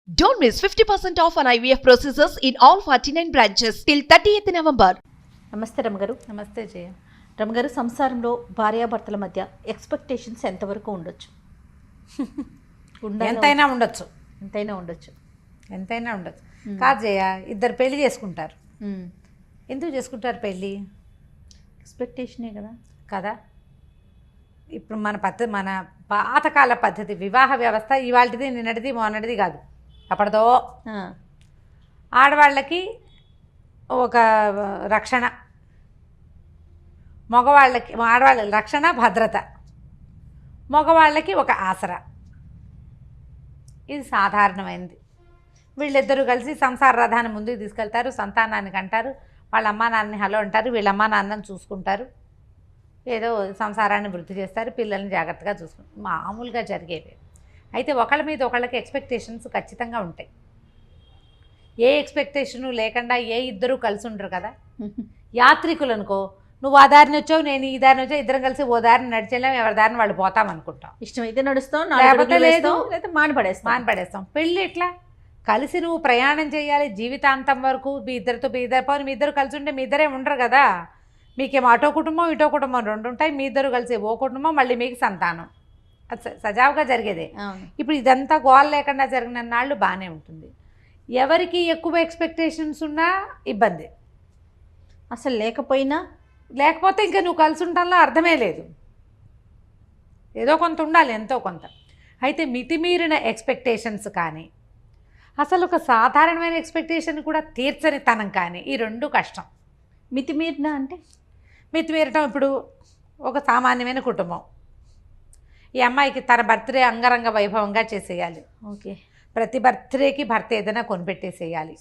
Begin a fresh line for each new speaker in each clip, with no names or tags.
Don't miss 50% off on IVF procedures in all 49 branches till 30th November.
నమస్తే రమగారు.
నమస్తే జయ.
రమగారు, సంసారంలో భార్యాభర్తల మధ్య ఎక్స్పెక్టేషన్స్ ఎంతవరకు ఉండొచ్చు?
ఎంతైనా ఉండొచ్చు.
ఎంతైనా ఉండొచ్చు.
కాదు జయ, ఇద్దరు పెళ్లి చేసుకుంటారు. ఎందుకు చేసుకుంటారు పెళ్ళి?
ఎక్స్పెక్టేషనే కదా.
కదా, ఇప్పుడు మన పాతకాల పద్ధతి వివాహ వ్యవస్థ ఇవాళది నిన్నటిది మొన్నటిది కాదు, అప్పటిదో. ఆడవాళ్ళకి ఒక రక్షణ, మగవాళ్ళకి ఆడవాళ్ళ రక్షణ భద్రత, మగవాళ్ళకి ఒక ఆసరా. ఇది సాధారణమైనది. వీళ్ళిద్దరూ కలిసి సంసార రథాన్ని ముందుకు తీసుకెళ్తారు, సంతానానికి అంటారు, వాళ్ళ అమ్మా నాన్నని హలో అంటారు, వీళ్ళ అమ్మా నాన్నని చూసుకుంటారు, ఏదో సంసారాన్ని వృద్ధి చేస్తారు, పిల్లల్ని జాగ్రత్తగా చూసుకుంటారు. మామూలుగా జరిగేవి. అయితే ఒకళ్ళ మీద ఒకళ్ళకి ఎక్స్పెక్టేషన్స్ ఖచ్చితంగా ఉంటాయి. ఏ ఎక్స్పెక్టేషను లేకుండా ఏ ఇద్దరూ కలిసి ఉండరు కదా. యాత్రికులు అనుకో, నువ్వు ఆ దారిని వచ్చావు, నేను ఈ దారిని వచ్చావు, ఇద్దరం కలిసి ఓ దారిని నడిచేలాం, ఎవరి దారిని వాళ్ళు పోతాం అనుకుంటాం.
ఇష్టమైతే నడుస్తాం,
లేకపోతే లేదు,
మానపడేస్తాం.
పెళ్ళి ఎట్లా? కలిసి నువ్వు ప్రయాణం చేయాలి జీవితాంతం వరకు. మీ ఇద్దరు కలిసి ఉంటే మీ ఇద్దరే ఉండరు కదా. మీకేమో అటో కుటుంబం ఇటో కుటుంబం రెండు ఉంటాయి, మీ ఇద్దరు కలిసి ఓ కుటుంబం, మళ్ళీ మీకు సంతానం. అది సజావుగా జరిగేదే. ఇప్పుడు ఇదంతా గోల్ లేకుండా జరిగిన నాళ్ళు బాగానే ఉంటుంది. ఎవరికి ఎక్కువ ఎక్స్పెక్టేషన్స్ ఉన్నా ఇబ్బంది.
అసలు లేకపోతే
ఇంకా నువ్వు కలిసి ఉండటంలో అర్థమే లేదు. ఏదో కొంత ఉండాలి, ఎంతో కొంత. అయితే మితిమీరిన ఎక్స్పెక్టేషన్స్ కానీ, అసలు ఒక సాధారణమైన ఎక్స్పెక్టేషన్ కూడా తీర్చని తనం కానీ, ఈ రెండు కష్టం. మితిమీరటం ఇప్పుడు ఒక సామాన్యమైన కుటుంబం, ఈ అమ్మాయికి తన బర్త్డే అంగరంగ వైభవంగా చేసేయాలి.
ఓకే,
ప్రతి బర్త్డేకి భర్త ఏదైనా కొనిపెట్టేసేయాలి.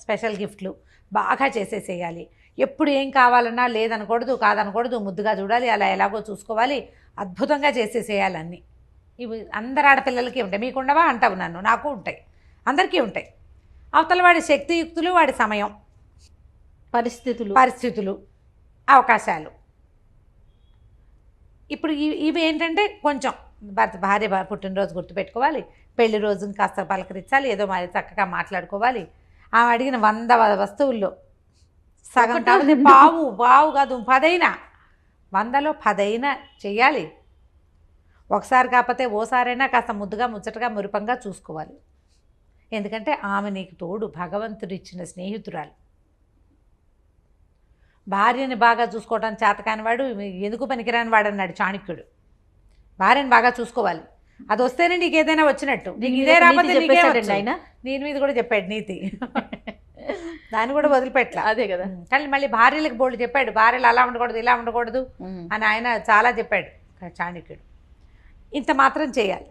స్పెషల్
గిఫ్ట్లు బాగా చేసేసేయాలి. ఎప్పుడు ఏం కావాలన్నా లేదనకూడదు, కాదనకూడదు, ముద్దుగా చూడాలి, అలా ఎలాగో చూసుకోవాలి, అద్భుతంగా చేసేసేయాలి అన్నీ. ఇవి అందరు ఆడపిల్లలకి ఉంటాయి. మీకు ఉండవా అంటావు నన్ను, నాకు ఉంటాయి, అందరికీ ఉంటాయి. అవతల వాడి శక్తియుక్తులు, వాడి సమయం, పరిస్థితులు, అవకాశాలు. ఇప్పుడు ఇవి ఏంటంటే కొంచెం భార్య పుట్టినరోజు గుర్తుపెట్టుకోవాలి, పెళ్లి రోజుని కాస్త పలకరించాలి, ఏదో మరి చక్కగా మాట్లాడుకోవాలి. ఆమె అడిగిన 100 వస్తువుల్లో సగం కాదు, పావు కాదు 10 100లో 10 చెయ్యాలి. ఒకసారి కాకపోతే ఓసారైనా కాస్త ముద్దుగా ముచ్చటగా మురిపంగా చూసుకోవాలి. ఎందుకంటే ఆమె నీకు తోడు, భగవంతుడు ఇచ్చిన స్నేహితురాలు. భార్యని బాగా చూసుకోవడం చేతకాని వాడు ఎందుకు పనికిరాని వాడు అన్నాడు చాణక్యుడు. భార్యని బాగా చూసుకోవాలి, అది వస్తేనే నీకు ఏదైనా వచ్చినట్టు. నీకు ఇదే రాకపోతే ఆయన నేను మీద కూడా చెప్పాడు నీతి. దాన్ని కూడా వదిలిపెట్టలా.
అదే కదా.
కానీ మళ్ళీ భార్యలకు బోల్డ్ చెప్పాడు, భార్యలు అలా ఉండకూడదు ఇలా ఉండకూడదు అని ఆయన చాలా చెప్పాడు చాణక్యుడు. ఇంత మాత్రం చేయాలి.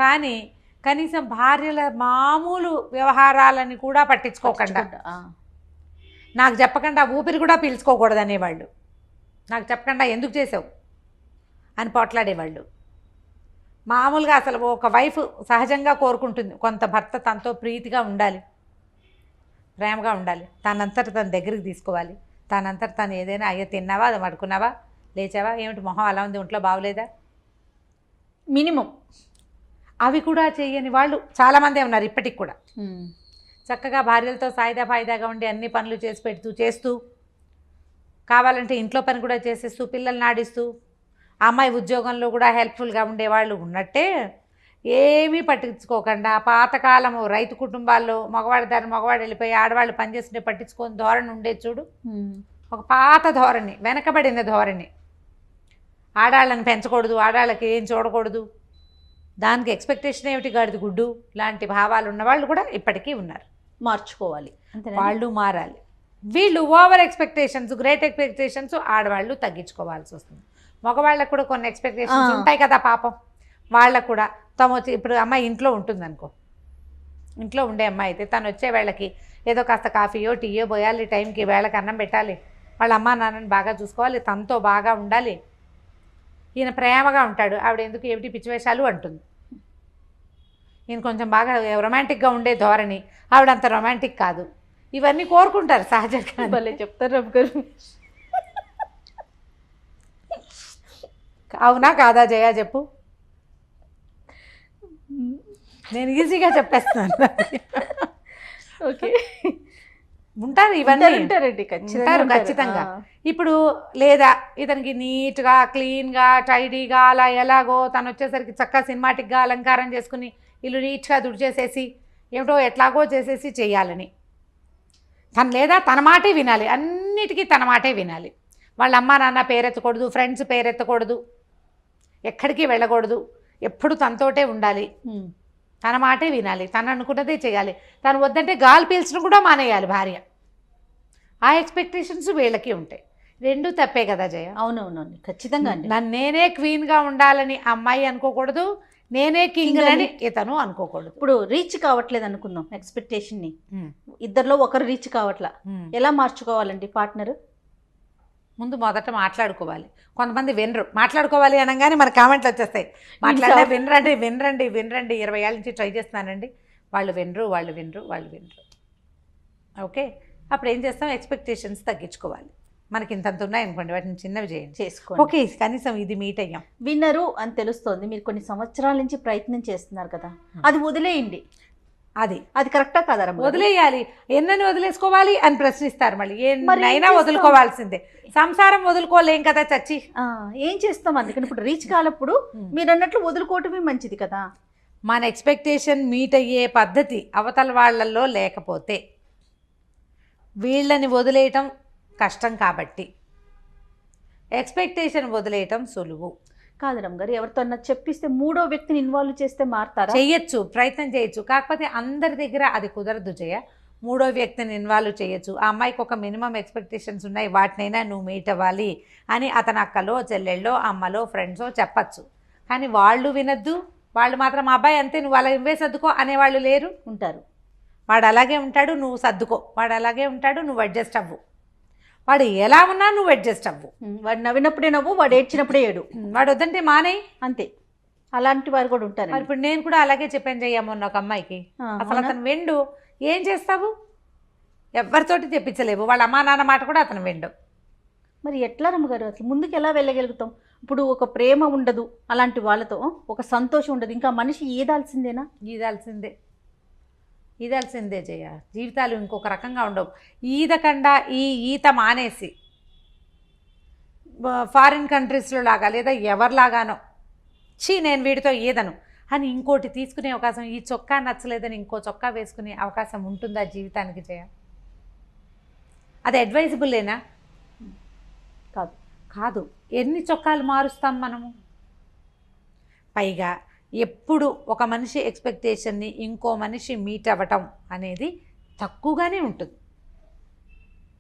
కానీ కనీసం భార్యల మామూలు వ్యవహారాలని కూడా పట్టించుకోకుండా, నాకు చెప్పకుండా ఊపిరి కూడా పీల్చుకోకూడదు అనేవాళ్ళు. నాకు చెప్పకుండా ఎందుకు చేసావు అని పోట్లాడేవాళ్ళు. మామూలుగా అసలు ఒక వైఫ్ సహజంగా కోరుకుంటుంది కొంత భర్త తనతో ప్రీతిగా ఉండాలి, ప్రేమగా ఉండాలి, తనంతట తన దగ్గరికి తీసుకోవాలి, తనంతట తను ఏదైనా అయ్యో తిన్నావా, అది పడుకున్నావా, లేచావా, ఏమిటి మొహం అలా ఉంది, ఒంట్లో బాగోలేదా,
మినిమం
అవి కూడా చేయని వాళ్ళు చాలామందే ఉన్నారు ఇప్పటికి కూడా. చక్కగా భార్యలతో ఫాయిదాగా ఉండి అన్ని పనులు చేస్తూ కావాలంటే ఇంట్లో పని కూడా చేసేస్తూ పిల్లల్ని ఆడిస్తూ అమ్మాయి ఉద్యోగంలో కూడా హెల్ప్ఫుల్గా ఉండేవాళ్ళు ఉన్నట్టే, ఏమీ పట్టించుకోకుండా పాతకాలము రైతు కుటుంబాల్లో మగవాడు వెళ్ళిపోయి ఆడవాళ్ళు పనిచేస్తుంటే పట్టించుకొని ధోరణి ఉండేది చూడు. ఒక పాత ధోరణి, వెనకబడిన ధోరణి. ఆడాళ్ళని పెంచకూడదు, ఆడాళ్ళకి ఏం చూడకూడదు, దానికి ఎక్స్పెక్టేషన్ ఏమిటి, గాడిది గుడ్డు లాంటి భావాలు ఉన్నవాళ్ళు కూడా ఇప్పటికీ ఉన్నారు.
మార్చుకోవాలి,
వాళ్ళు మారాలి. వీళ్ళు ఓవర్ ఎక్స్పెక్టేషన్స్, గ్రేట్ ఎక్స్పెక్టేషన్స్ ఆడవాళ్ళు తగ్గించుకోవాల్సి వస్తుంది. మగవాళ్ళకు కూడా కొన్ని ఎక్స్పెక్టేషన్స్ ఉంటాయి కదా పాపం. వాళ్ళకు కూడా ఇప్పుడు అమ్మాయి ఇంట్లో ఉంటుందనుకో, ఇంట్లో ఉండే అమ్మాయి అయితే తను వచ్చే వేళకి ఏదో కాస్త కాఫీయో టీయో పోయాలి, టైంకి వేళకి అన్నం పెట్టాలి, వాళ్ళ అమ్మా నాన్నని బాగా చూసుకోవాలి, తనతో బాగా ఉండాలి. ఈయన ప్రేమగా ఉంటాడు, ఆవిడ ఎందుకు ఏమిటి పిచ్చివేషాలు అంటుంది. ఈయన కొంచెం బాగా రొమాంటిక్గా ఉండే ధోరణి, ఆవిడ అంత రొమాంటిక్ కాదు. ఇవన్నీ కోరుకుంటారు సహజంగా.
భలే చెప్తారు రమ్మగారు.
అవునా కాదా జయ చెప్పు. నేను ఈజీగా చెప్పేస్తున్నాను.
ఓకే,
ఉంటారు ఇవన్నీ
ఉంటారండి,
ఉంటారు ఖచ్చితంగా. ఇప్పుడు లేదా ఇతనికి నీట్గా క్లీన్గా టైడీగా అలా ఎలాగో తను వచ్చేసరికి చక్కగా సినిమాటిక్గా అలంకారం చేసుకుని ఇల్లు నీట్గా దుడిచేసేసి ఏమిటో ఎట్లాగో చేసేసి చేయాలని తను, లేదా తన మాటే వినాలి, అన్నిటికీ తన మాటే వినాలి. వాళ్ళ అమ్మ నాన్న పేరెత్తకూడదు, ఫ్రెండ్స్ పేరెత్తకూడదు, ఎక్కడికి వెళ్ళకూడదు, ఎప్పుడు తనతోటే ఉండాలి, తన మాటే వినాలి, తను అనుకున్నదే చేయాలి. తను వద్దంటే గాలి పీల్చడం కూడా మానేయాలి భార్య. ఆ ఎక్స్పెక్టేషన్స్ వీళ్ళకి ఉంటాయి. రెండూ తప్పే కదా జయ.
అవునవునండి, ఖచ్చితంగా అండి.
నన్ను నేనే క్వీన్గా ఉండాలని అమ్మాయి అనుకోకూడదు, నేనే కింగ్ అని ఇతను అనుకోకూడదు.
ఇప్పుడు రీచ్ కావట్లేదు అనుకుందాం ఎక్స్పెక్టేషన్ని, ఇద్దరిలో ఒకరు రీచ్ కావట్లా, ఎలా మార్చుకోవాలండి పార్ట్నర్?
ముందు మొదట మాట్లాడుకోవాలి. కొంతమంది వినరు, మాట్లాడుకోవాలి అనగానే మన కామెంట్లు వచ్చేస్తాయి, మాట్లాడే వినరండి వినరండి వినరండి, 20 ఏళ్ళ నుంచి ట్రై చేస్తున్నానండి, వాళ్ళు వినరు. ఓకే, అప్పుడు ఏం చేస్తాం, ఎక్స్పెక్టేషన్స్ తగ్గించుకోవాలి. మనకి ఇంతంత ఉన్నాయనుకోండి, వాటిని చిన్నవి చేసుకోండి. ఓకే, కనీసం ఇది మీట్ అయ్యాం,
విన్నరు అని తెలుస్తోంది. మీరు కొన్ని సంవత్సరాల నుంచి ప్రయత్నం చేస్తున్నారు కదా, అది వదిలేయండి. అది కరెక్టా కదా?
వదిలేయాలి. ఎన్నని వదిలేసుకోవాలి అని ప్రశ్నిస్తారు మళ్ళీ. ఏనైనా వదులుకోవాల్సిందే, సంసారం వదులుకోలేం కదా చచ్చి.
ఏం చేస్తాం? అందుకని ఇప్పుడు రీచ్ కాలప్పుడు మీరు అన్నట్లు వదులుకోవటమే మంచిది కదా.
మన ఎక్స్పెక్టేషన్ మీట్ అయ్యే పద్ధతి అవతల వాళ్ళల్లో లేకపోతే వీళ్ళని వదిలేయటం కష్టం, కాబట్టి ఎక్స్పెక్టేషన్ వదిలేయటం సులువు
కాదు రమ్మగారు. ఎవరితో చెప్పిస్తే మూడో వ్యక్తిని ఇన్వాల్వ్ చేస్తే మారుతారా?
చేయొచ్చు, ప్రయత్నం చేయొచ్చు, కాకపోతే అందరి దగ్గర అది కుదరదు జయ. మూడో వ్యక్తిని ఇన్వాల్వ్ చేయొచ్చు. ఆ అమ్మాయికి ఒక మినిమం ఎక్స్పెక్టేషన్స్ ఉన్నాయి, వాటినైనా నువ్వు మీట్ అవ్వాలి అని అతని అక్కలో చెల్లెళ్ళో అమ్మలో ఫ్రెండ్సో చెప్పచ్చు. కానీ వాళ్ళు వినద్దు, వాళ్ళు మాత్రం అబ్బాయి అంతే నువ్వు అలా ఇవ్వే సర్దుకో అనేవాళ్ళు లేరు.
ఉంటారు.
వాడు అలాగే ఉంటాడు, నువ్వు సర్దుకో. వాడు అలాగే ఉంటాడు, నువ్వు అడ్జస్ట్ అవ్వు. వాడు ఎలా ఉన్నా నువ్వు అడ్జస్ట్ అవ్వు.
వాడు నవ్వినప్పుడే నవ్వు, వాడు ఏడ్చినప్పుడే ఏడు.
వాడు వద్దంటే మానేయి,
అంతే. అలాంటి వారు కూడా ఉంటారు.
మరి ఇప్పుడు నేను కూడా అలాగే చెప్పాను చెయ్యమన్న ఒక అమ్మాయికి, అసలు అతను వెండు, ఏం చేస్తావు, ఎవరితోటి తెప్పించలేవు, వాళ్ళ అమ్మా నాన్న మాట కూడా అతను వెండు.
మరి ఎట్లా రమ్మగారు అసలు ముందుకు ఎలా వెళ్ళగలుగుతాం? ఇప్పుడు ఒక ప్రేమ ఉండదు అలాంటి వాళ్ళతో, ఒక సంతోషం ఉండదు, ఇంకా మనిషి ఈదాల్సిందేనా? ఈదాల్సిందే జయ. జీవితాలు ఇంకొక రకంగా ఉండవు. ఈదకుండా ఈత మానేసి ఫారిన్ కంట్రీస్లో లాగా లేదా ఎవరిలాగానో నేను వీడితో ఈదను అని ఇంకోటి తీసుకునే అవకాశం, ఈ చొక్కా నచ్చలేదని ఇంకో చొక్కా వేసుకునే అవకాశం ఉంటుందా జీవితానికి జయ? అది అడ్వైజబుల్లేనా? కాదు. ఎన్ని చొక్కాలు మారుస్తాం మనము? పైగా ఎప్పుడు ఒక మనిషి ఎక్స్పెక్టేషన్ని ఇంకో మనిషి మీట్ అవ్వటం అనేది తక్కువగానే ఉంటుంది,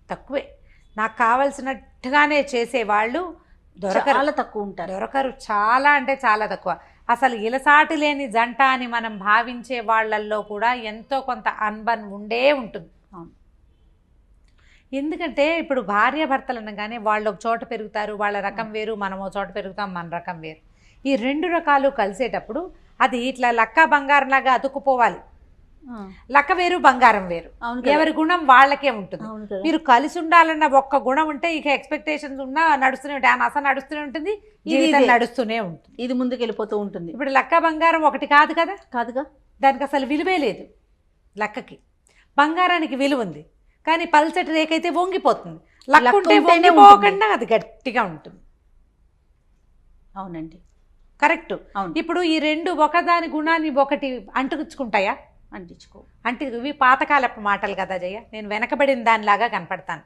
తక్కువే. నాకు కావలసినట్టుగానే చేసేవాళ్ళు చాలా తక్కువ ఉంటారు,
దొరకరు. చాలా అంటే చాలా తక్కువ. అసలు ఇలసాటి లేని జంట అని మనం భావించే వాళ్ళల్లో కూడా ఎంతో కొంత అన్బన్ ఉండే ఉంటుంది. ఎందుకంటే ఇప్పుడు భార్యాభర్తలు అనగానే వాళ్ళు ఒక చోట పెరుగుతారు, వాళ్ళ రకం వేరు, మనం ఒక చోట పెరుగుతాం, మన రకం వేరు. ఈ రెండు రకాలు కలిసేటప్పుడు అది ఇట్లా లక్క బంగారంలాగా అతుక్కుపోవాలి. లక్క వేరు, బంగారం వేరు, ఎవరి గుణం వాళ్ళకే ఉంటుంది. మీరు కలిసి ఉండాలన్న ఒక్క గుణం ఉంటే ఇక ఎక్స్పెక్టేషన్స్ ఉన్నా నడుస్తూనే ఉంటాయి, ఆ నస నడుస్తూనే ఉంటుంది, జీవితం నడుస్తూనే ఉంటుంది,
ఇది ముందుకు వెళ్ళిపోతూ ఉంటుంది.
ఇప్పుడు లక్క బంగారం ఒకటి కాదు కదా,
కాదుగా.
దానికి అసలు విలువే లేదు. లక్కకి బంగారానికి విలువ ఉంది, కానీ పల్చటి రేకైతే వంగిపోతుంది. లక్క ఉంటే వంగిపోకుండా అది గట్టిగా ఉంటుంది.
అవునండి,
కరెక్ట్. ఇప్పుడు ఈ రెండు ఒకదాని గుణాన్ని ఒకటి అంటుకుంటాయా? ఇవి పాతకాలపు మాటలు కదా జయ. నేను వెనకబడిన దానిలాగా కనపడతాను,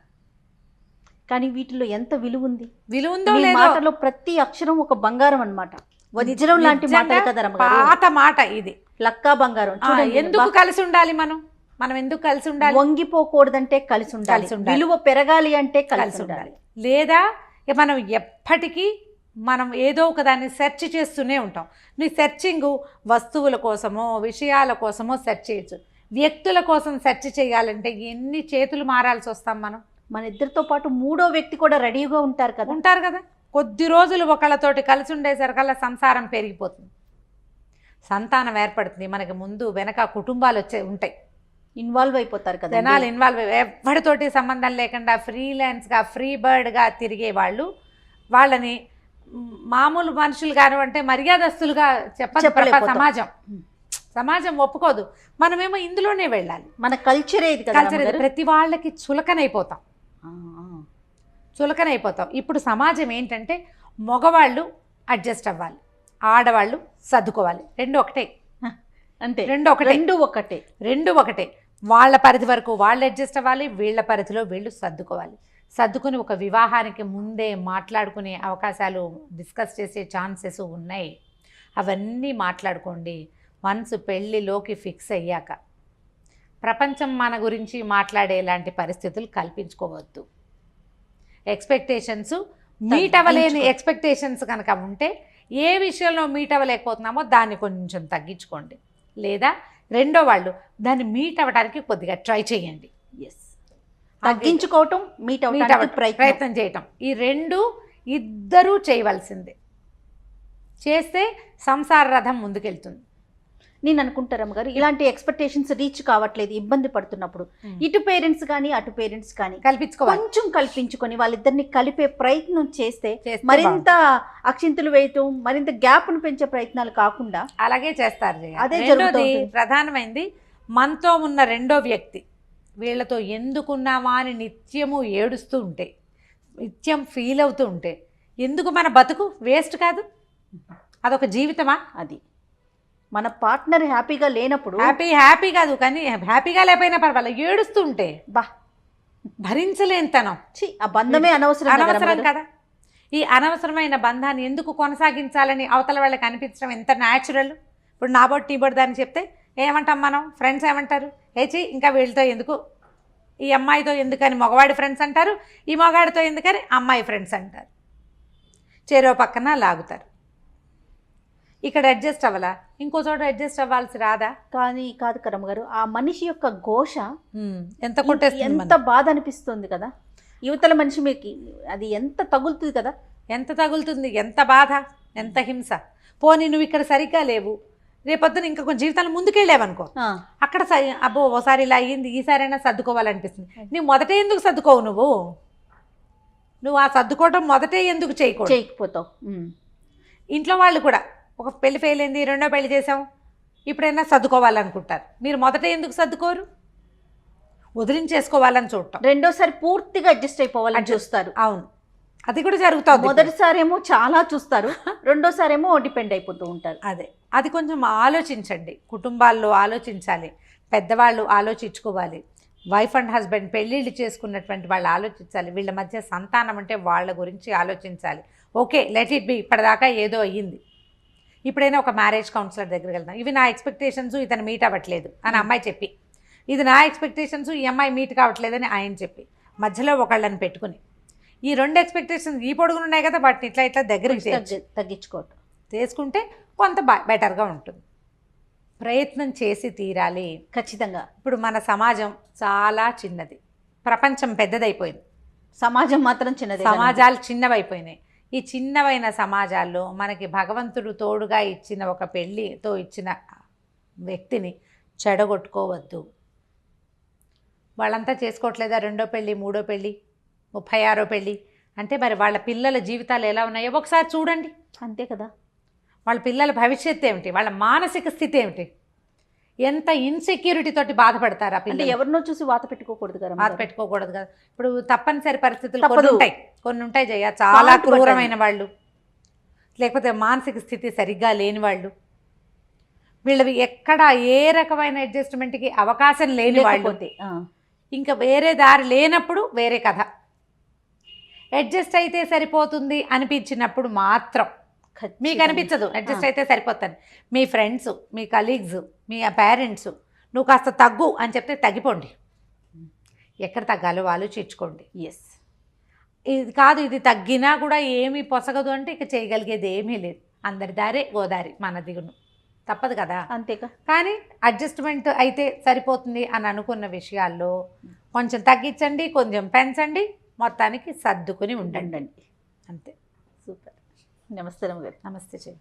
కానీ వీటిలో ఎంత విలువ ఉంది?
విలువ ఉందో లేదో.
మాటలో ప్రతి అక్షరం ఒక బంగారం అన్నమాట, వజ్రం లాంటి మాట కదా.
పాత మాట ఇది,
లక్కా బంగారం.
ఎందుకు కలిసి ఉండాలి మనం ఎందుకు కలిసి ఉండాలి?
వంగిపోకూడదంటే కలిసి ఉండాలి, విలువ పెరగాలి అంటే కలిసి ఉండాలి.
లేదా మనం ఎప్పటికీ మనం ఏదో ఒక దాన్ని సెర్చ్ చేస్తూనే ఉంటాం. నీ సెర్చింగ్ వస్తువుల కోసమో విషయాల కోసమో సెర్చ్ చేయొచ్చు, వ్యక్తుల కోసం సెర్చ్ చేయాలంటే ఎన్ని చేతులు మారాల్సి వస్తాం మనం.
మన ఇద్దరితో పాటు మూడో వ్యక్తి కూడా రెడీగా ఉంటారు
కదా. కొద్ది రోజులు ఒకళ్ళతోటి కలిసి ఉండేసరికల్లా సంసారం పెరిగిపోతుంది, సంతానం ఏర్పడుతుంది. మనకి ముందు వెనక కుటుంబాలు ఉంటాయి,
ఇన్వాల్వ్ అయిపోతారు కదా
జనాలు. ఇన్వాల్వ్ ఎవరితోటి సంబంధం లేకుండా ఫ్రీలాన్స్గా ఫ్రీ బర్డ్గా తిరిగే వాళ్ళని మామూలు మనుషులు కానివంటే మర్యాదస్తులుగా చెప్పలేకపోతాం. సమాజం
సమాజం ఒప్పుకోదు, మనమేమో ఇందులోనే వెళ్ళాలి.
మన కల్చరే ఇది కదా
కల్చర్
అమ్మగారు?
ప్రతి వాళ్ళకి చులకనైపోతాం.
ఆ, ఆ.
చులకనైపోతాం. ఇప్పుడు సమాజం ఏంటంటే మగవాళ్ళు అడ్జస్ట్ అవ్వాలి, ఆడవాళ్ళు సర్దుకోవాలి. రెండు ఒకటే,
అంతే.
రెండు ఒకటే, రెండు ఒకటే. వాళ్ళ పరిధి వరకు వాళ్ళు అడ్జస్ట్ అవ్వాలి, వీళ్ళ పరిధిలో వీళ్ళు సర్దుకోవాలి. సర్దుకుని ఒక వివాహానికి ముందే మాట్లాడుకునే అవకాశాలు, డిస్కస్ చేసే ఛాన్సెస్ ఉన్నాయి. అవన్నీ మాట్లాడుకోండి. వన్స్ పెళ్ళిలోకి ఫిక్స్ అయ్యాక ప్రపంచం మన గురించి మాట్లాడేలాంటి పరిస్థితులు కల్పించుకోవద్దు. ఎక్స్పెక్టేషన్స్ మీట్ అవ్వలేని ఎక్స్పెక్టేషన్స్ కనుక ఉంటే, ఏ విషయంలో మీట్ అవ్వలేకపోతున్నామో దాన్ని కొంచెం తగ్గించుకోండి. లేదా రెండో వాళ్ళు దాన్ని మీట్ అవ్వడానికి కొద్దిగా ట్రై చేయండి.
ఎస్, తగ్గించుకోవటం, మీట్ అవ్వడానికి
ప్రయత్నం చేయటం, ఈ రెండు ఇద్దరూ చేయవలసిందే. చేస్తే సంసార రథం ముందుకెళ్తుంది.
నేను అనుకుంటారమ్మ గారు, ఇలాంటి ఎక్స్పెక్టేషన్స్ రీచ్ కావట్లేదు, ఇబ్బంది పడుతున్నప్పుడు ఇటు పేరెంట్స్ కానీ అటు పేరెంట్స్ కానీ
కల్పించుకోవాలి.
కొంచెం కల్పించుకొని వాళ్ళిద్దరిని కలిపే ప్రయత్నం చేస్తే మరింత అక్షింతలు వేయటం, మరింత గ్యాప్ను పెంచే ప్రయత్నాలు కాకుండా
అలాగే చేస్తారు.
అదే
ప్రధానమైంది, మనతో ఉన్న రెండో వ్యక్తి వీళ్ళతో ఎందుకున్నామా అని నిత్యము ఏడుస్తూ ఉంటే, నిత్యం ఫీల్ అవుతూ ఉంటే, ఎందుకు మన బతుకు వేస్ట్ కాదు? అదొక జీవితమా? అది మన పార్ట్నర్ హ్యాపీగా లేనప్పుడు, హ్యాపీ కాదు కానీ హ్యాపీగా లేకపోయినా పర్వాలేదు, ఏడుస్తూ ఉంటే భరించలేనితనం. ఆ బంధమే అనవసరం కదా. ఈ అనవసరమైన బంధాన్ని ఎందుకు కొనసాగించాలని అవతల వాళ్ళకి అనిపించడం ఎంత న్యాచురల్. ఇప్పుడు నా బొట్టు నీ బొట్టు అని చెప్తే ఏమంటాం మనం? ఫ్రెండ్స్ ఏమంటారు? ఏచి ఇంకా వీళ్ళతో ఎందుకు, ఈ అమ్మాయితో ఎందుకని మగవాడి ఫ్రెండ్స్ అంటారు, ఈ మగాడితో ఎందుకని అమ్మాయి ఫ్రెండ్స్ అంటారు. చెరో పక్కన లాగుతారు. ఇక్కడ అడ్జస్ట్ అవ్వాలా, ఇంకో చోట అడ్జస్ట్ అవ్వాల్సి రాదా?
కానీ కాదు కరమ్మ గారు, ఆ మనిషి యొక్క ఘోష
ఎంత కొట్టేస్తుంది,
ఎంత బాధ అనిపిస్తుంది కదా. యువతల మనిషి మీకు అది ఎంత తగులుతుంది కదా,
ఎంత తగులుతుంది, ఎంత బాధ, ఎంత హింస. పోనీ నువ్వు ఇక్కడ సరిగ్గా లేవు, రేపొద్దున ఇంకా కొంచెం జీవితాలు ముందుకెళ్ళావనుకో, అక్కడ అబ్బో ఓసారి ఇలా అయ్యింది, ఈసారైనా సర్దుకోవాలనిపిస్తుంది. నువ్వు మొదటే ఎందుకు సర్దుకోవు? నువ్వు ఆ సర్దుకోవటం మొదటే ఎందుకు చేయకపోతావు? ఇంట్లో వాళ్ళు కూడా ఒక పెళ్లి ఫెయిల్ అయింది, రెండో పెళ్లి చేసాం, ఇప్పుడైనా సర్దుకోవాలనుకుంటారు. మీరు మొదట ఎందుకు సర్దుకోరు? వదిలించేసుకోవాలని చూడటం,
రెండోసారి పూర్తిగా అడ్జస్ట్ అయిపోవాలని చూస్తారు.
అవును, అది కూడా జరుగుతుంది.
మొదటిసారి ఏమో చాలా చూస్తారు, రెండోసారి ఏమో డిపెండ్ అయిపోతూ ఉంటారు.
అది కొంచెం ఆలోచించండి. కుటుంబాల్లో ఆలోచించాలి, పెద్దవాళ్ళు ఆలోచించుకోవాలి. వైఫ్ అండ్ హస్బెండ్ పెళ్ళిళ్ళు చేసుకున్నటువంటి వాళ్ళు ఆలోచించాలి. వీళ్ళ మధ్య సంతానం అంటే వాళ్ళ గురించి ఆలోచించాలి. ఓకే, లెట్ ఇట్ బి, ఇప్పటిదాకా ఏదో అయ్యింది, ఇప్పుడైనా ఒక మ్యారేజ్ కౌన్సిలర్ దగ్గరికి వెళ్తాం. ఇవి నా ఎక్స్పెక్టేషన్స్, ఇతను మీట్ అవ్వట్లేదు అని అమ్మాయి చెప్పి, ఇది నా ఎక్స్పెక్టేషన్స్, ఈ అమ్మాయి మీట్ కావట్లేదని ఆయన చెప్పి, మధ్యలో ఒకళ్ళని పెట్టుకుని ఈ రెండు ఎక్స్పెక్టేషన్స్ ఈ పొడుగులు ఉన్నాయి కదా, వాటిని ఇట్లా ఇట్లా దగ్గరికి
తగ్గించుకోవటం
చేసుకుంటే కొంత బెటర్గా ఉంటుంది. ప్రయత్నం చేసి తీరాలి
ఖచ్చితంగా.
ఇప్పుడు మన సమాజం చాలా చిన్నది, ప్రపంచం పెద్దదైపోయింది,
సమాజం మాత్రం చిన్నది,
సమాజాలు చిన్నవైపోయినాయి. ఈ చిన్నవైన సమాజాల్లో మనకి భగవంతుడు తోడుగా ఇచ్చిన ఒక పెళ్ళితో ఇచ్చిన వ్యక్తిని చెడగొట్టుకోవద్దు. వాళ్ళంతా చేసుకోవట్లేదా రెండో పెళ్ళి, మూడో పెళ్ళి, 36వ పెళ్ళి అంటే మరి వాళ్ళ పిల్లల జీవితాలు ఎలా ఉన్నాయో ఒకసారి చూడండి.
అంతే కదా.
వాళ్ళ పిల్లల భవిష్యత్తు ఏమిటి, వాళ్ళ మానసిక స్థితి ఏమిటి, ఎంత ఇన్సెక్యూరిటీ తోటి బాధపడతారు ఆ పిల్లలు.
ఎవరినో చూసి వాత పెట్టుకోకూడదు కదా,
వాత పెట్టుకోకూడదు కదా. ఇప్పుడు తప్పనిసరి పరిస్థితులు కొన్ని ఉంటాయి జయ, చాలా క్రూరమైన వాళ్ళు, లేకపోతే మానసిక స్థితి సరిగ్గా లేని వాళ్ళు, వీళ్ళవి ఎక్కడ ఏ రకమైన అడ్జస్ట్మెంట్కి అవకాశం లేని వాళ్ళు, ఇంకా వేరే దారి లేనప్పుడు వేరే కథ. అడ్జస్ట్ అయితే సరిపోతుంది అనిపించినప్పుడు మాత్రం, మీకు అనిపించదు అడ్జస్ట్ అయితే సరిపోతాను, మీ ఫ్రెండ్స్, మీ కలీగ్స్, మీ పేరెంట్స్ నువ్వు కాస్త తగ్గు అని చెప్తే తగ్గిపోండి. ఎక్కడ తగ్గాలో ఆలోచించుకోండి. ఎస్, ఇది కాదు, ఇది తగ్గినా కూడా ఏమీ పొసగదు అంటే ఇక చేయగలిగేది ఏమీ లేదు. అందరి దారే గోదారి, మన దిగును తప్పదు కదా.
అంతేగా.
కానీ అడ్జస్ట్మెంట్ అయితే సరిపోతుంది అని అనుకున్న విషయాల్లో కొంచెం తగ్గించండి, కొంచెం పెంచండి, మొత్తానికి సర్దుకుని ఉండండి. అంతే.
సూపర్. నమస్తే.
నమస్తే చెయ్యి.